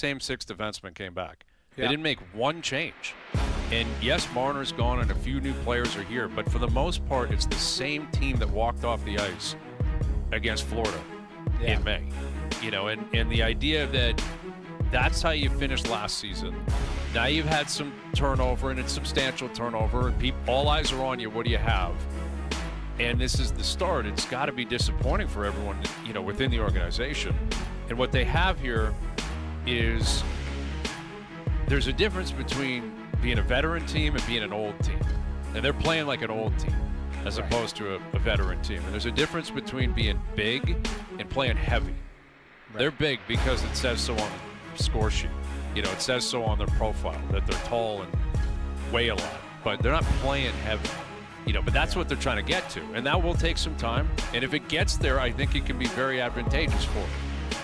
same 6 defensemen came back. They didn't make one change. And yes, Marner's gone and a few new players are here, but for the most part, it's the same team that walked off the ice against Florida in May. You know, and the idea that that's how you finished last season. Now you've had some turnover, and it's substantial turnover, and all eyes are on you. What do you have? And this is the start. It's got to be disappointing for everyone, you know, within the organization. And what they have here is there's a difference between being a veteran team and being an old team. And they're playing like an old team as opposed to a veteran team. And there's a difference between being big and playing heavy. They're big because it says so on the score sheet. You know, it says so on their profile that they're tall and weigh a lot. But they're not playing heavy. You know, but that's what they're trying to get to. And that will take some time. And if it gets there, I think it can be very advantageous for them.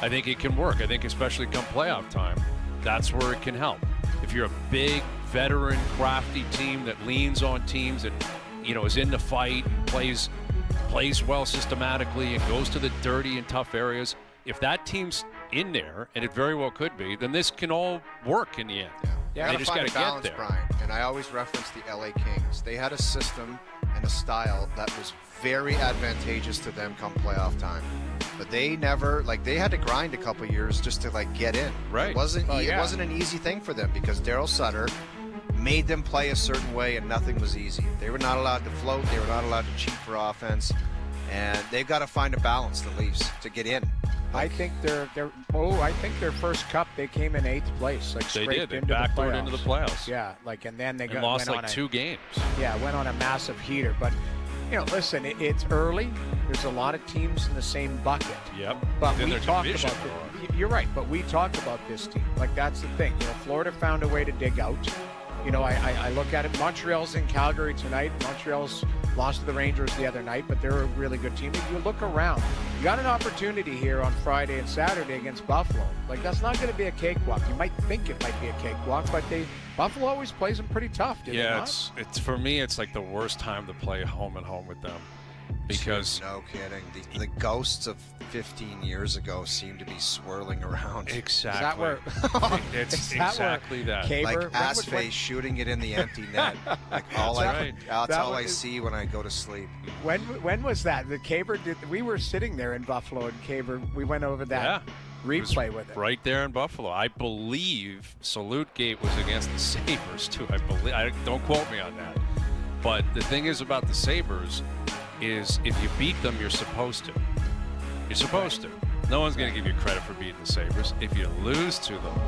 I think it can work. I think especially come playoff time, that's where it can help. If you're a big, veteran, crafty team that leans on teams and, you know, is in the fight and plays well systematically and goes to the dirty and tough areas, if that team's in there, and it very well could be, then this can all work in the end. Yeah, they just got to get there. Brian, and I always reference the LA Kings. They had a system and a style that was very advantageous to them come playoff time. But they never, like, they had to grind a couple years just to, like, get in. Right. It wasn't an easy thing for them because Daryl Sutter made them play a certain way and nothing was easy. They were not allowed to float. They were not allowed to cheat for offense. And they've got to find a balance, the Leafs, to get in. I think their first cup they came in 8th place, like They scraped did. into They the backdoored playoffs. into the playoffs. Yeah, like, and then they And lost went like on 2 games. went on a massive heater. But you know, listen, it's early. There's a lot of teams in the same bucket. Yep. But Then we their talked division about you're right, but we talked about this team. Like, that's the thing. You know, Florida found a way to dig out. You know, I look at it. Montreal's in Calgary tonight. Montreal's lost to the Rangers the other night, but they're a really good team. If you look around, you got an opportunity here on Friday and Saturday against Buffalo. Like, that's not going to be a cakewalk. You might think it might be a cakewalk, but Buffalo always plays them pretty tough. Yeah, it's for me, it's like the worst time to play home and home with them. Because no kidding, the ghosts of 15 years ago seem to be swirling around. Exactly. Is that where, it's exactly that. Kaber, like ass face shooting it in the empty net. Like that's all I see when I go to sleep. When was that? The Kaber we were sitting there in Buffalo, and Kaber, we went over that replay with it. Right there in Buffalo. I believe Salute Gate was against the Sabres too. Don't quote me on that. But the thing is about the Sabres is if you beat them, you're supposed to. You're supposed to. No one's going to give you credit for beating the Sabres. If you lose to them,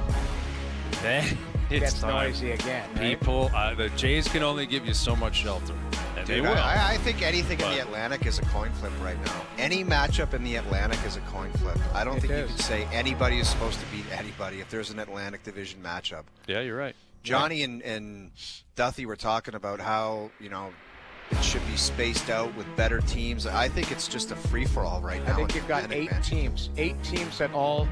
then it's time. Noisy again. Right? People, the Jays can only give you so much shelter. And they will. I think anything in the Atlantic is a coin flip right now. Any matchup in the Atlantic is a coin flip. I don't think you can say anybody is supposed to beat anybody if there's an Atlantic Division matchup. Yeah, you're right. Johnny and Duthie were talking about how, you know, it should be spaced out with better teams. I think it's just a free-for-all right now. I think you've got 8 teams. 8 teams that all...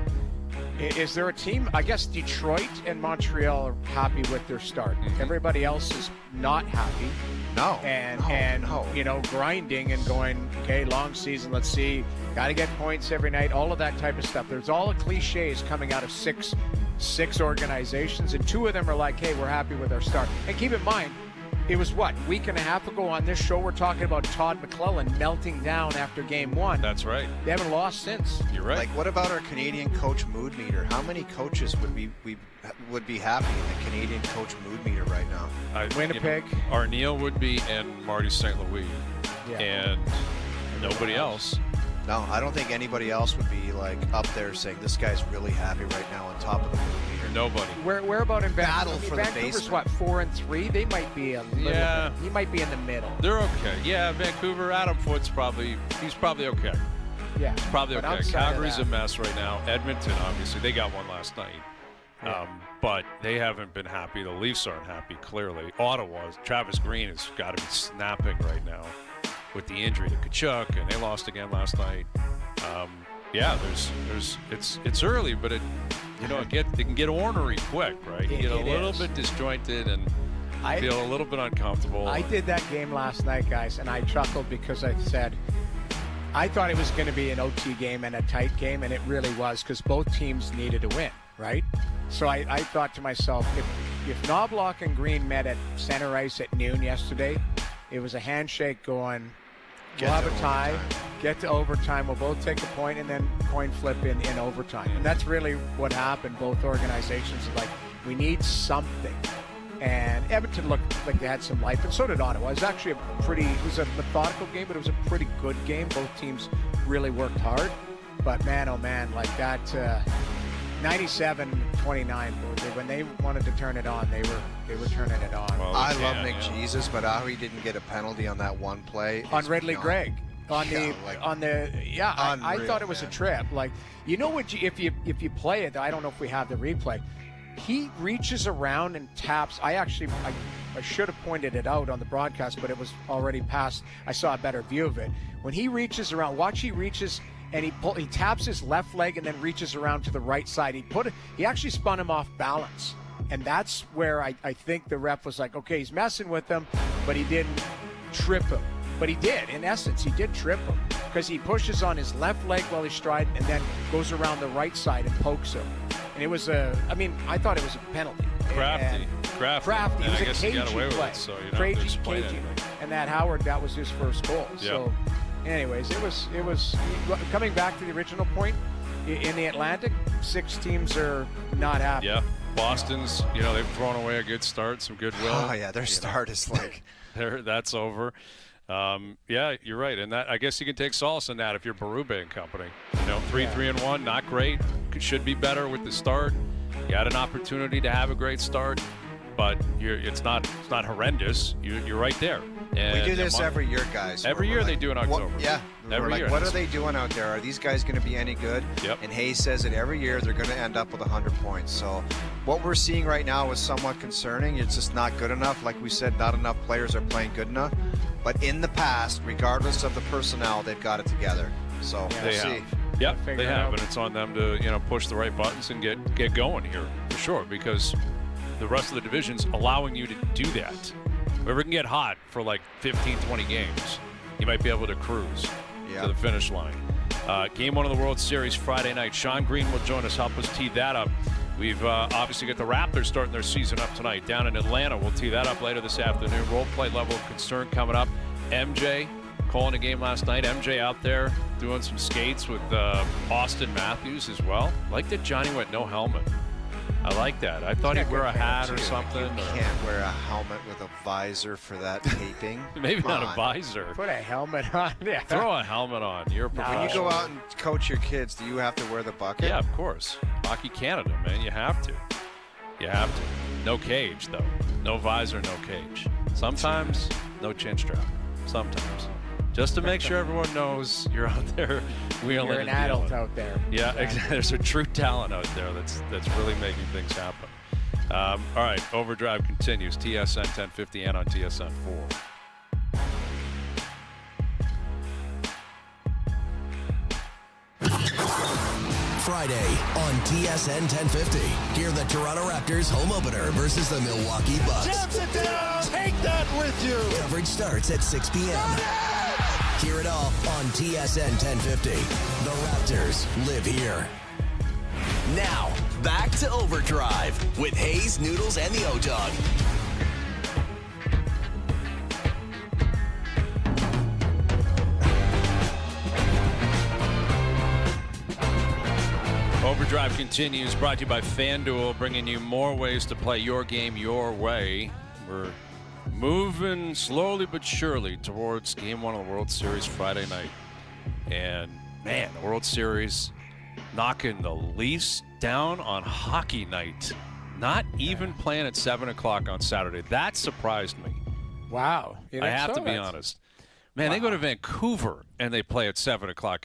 Is there a team? I guess Detroit and Montreal are happy with their start. Mm-hmm. Everybody else is not happy. No. You know, grinding and going, okay, long season, let's see. Got to get points every night, all of that type of stuff. There's all the cliches coming out of six organizations, and 2 of them are like, hey, we're happy with our start. And keep in mind, it was week and a half ago on this show, we're talking about Todd McClellan melting down after game 1. That's right. They haven't lost since. You're right. Like, what about our Canadian coach mood meter? How many coaches would be happy in the Canadian coach mood meter right now? Winnipeg. You know, Arneal would be, and Marty St. Louis. Yeah. And nobody else. No, I don't think anybody else would be like up there saying this guy's really happy right now on top of the mood meter. Nobody. Where about in Battle Vancouver? for the Vancouver's basement. 4-3. They might be a little bit. He might be in the middle. They're okay. Yeah, Vancouver. Adam Foote's he's probably okay. Yeah, he's probably okay. Calgary's a that. mess right now. Edmonton, obviously, they got one last night. Yeah. But they haven't been happy. The Leafs aren't happy, clearly. Ottawa, Travis Green has got to be snapping right now with the injury to Kachuk, and they lost again last night. It's early, but it can get ornery quick, right? You get a little bit disjointed and feel a little bit uncomfortable. I did that game last night, guys, and I chuckled because I said I thought it was going to be an OT game and a tight game, and it really was because both teams needed to win, right? So I thought to myself, if Knobloch and Green met at center ice at noon yesterday, it was a handshake going, we'll have a tie, get to overtime, we'll both take a point, and then coin flip in overtime. And that's really what happened. Both organizations are like, we need something. And Edmonton looked like they had some life, and so did Ottawa. It was actually it was a methodical game, but it was a pretty good game. Both teams really worked hard. But man, oh man, like that 97-29, when they wanted to turn it on, they were turning it on. Well, I love McJesus, but how he didn't get a penalty on that one play on Ridley Gregg. I thought it was a trip. Like, you know what? If you play it, I don't know if we have the replay. He reaches around and taps. I should have pointed it out on the broadcast, but it was already past. I saw a better view of it. When he reaches around, he reaches and he taps his left leg and then reaches around to the right side. He actually spun him off balance, and that's where I think the ref was like, okay, he's messing with him, but he didn't trip him. But he did, in essence, he did trip him because he pushes on his left leg while he's striding and then goes around the right side and pokes him. And it was I thought it was a penalty. Crafty. It was I guess a cagey you got away play. with it, so you don't have to explain cagey. anything. And that Howard, that was his first goal. Yeah. So, anyways, it was coming back to the original point. In the Atlantic, 6 teams are not happy. Yeah. Boston's, they've thrown away a good start, some goodwill. Oh yeah, their start is like that's over. Yeah, you're right, and that I guess you can take solace in that if you're Berube and company. 3-1, not great. Should be better with the start. You had an opportunity to have a great start, but it's not horrendous. You're right there. And we do this every year, guys. Every year they do in October. Every year. What are they doing out there? Are these guys going to be any good? Yep. And Hayes says that every year they're going to end up with 100 points. So what we're seeing right now is somewhat concerning. It's just not good enough. Like we said, not enough players are playing good enough. But in the past, regardless of the personnel, they've got it together. So we'll see. Yep, they have, and it's on them to push the right buttons and get going here for sure, because the rest of the division's allowing you to do that. Whoever can get hot for like 15, 20 games, you might be able to cruise to the finish line. Game 1 of the World Series Friday night. Sean Green will join us, help us tee that up. We've obviously got the Raptors starting their season up tonight down in Atlanta. We'll tee that up later this afternoon. Role play level of concern coming up. MJ calling a game last night. MJ out there doing some skates with Austin Matthews as well. Like that Johnny went no helmet. I like that. I thought he'd wear a hat or something. You can't wear a helmet with a visor for that taping. Maybe not a visor. Put a helmet on. Yeah. Throw a helmet on. You're a professional. When you go out and coach your kids, do you have to wear the bucket? Yeah, of course. Hockey Canada, man. You have to. You have to. No cage, though. No visor, no cage. Sometimes, no chin strap. Sometimes. Just to make sure everyone knows you're out there wheeling. You're an adult out there. Yeah, exactly. There's a true talent out there that's really making things happen. All right, Overdrive continues. TSN 1050 and on TSN 4. Friday on TSN 1050. Hear the Toronto Raptors home opener versus the Milwaukee Bucks. Jams it down. Take that with you. Coverage starts at 6 p.m. Hear it all on TSN 1050. The Raptors live here. Now, back to Overdrive with Hayes, Noodles, and the O-Dog. Overdrive continues, brought to you by FanDuel, bringing you more ways to play your game your way. We're moving slowly but surely towards Game 1 of the World Series Friday night. And, man, the World Series knocking the Leafs down on hockey night. Not even playing at 7 o'clock on Saturday. That surprised me. Wow. I have to be honest. Man, they go to Vancouver and they play at 7 o'clock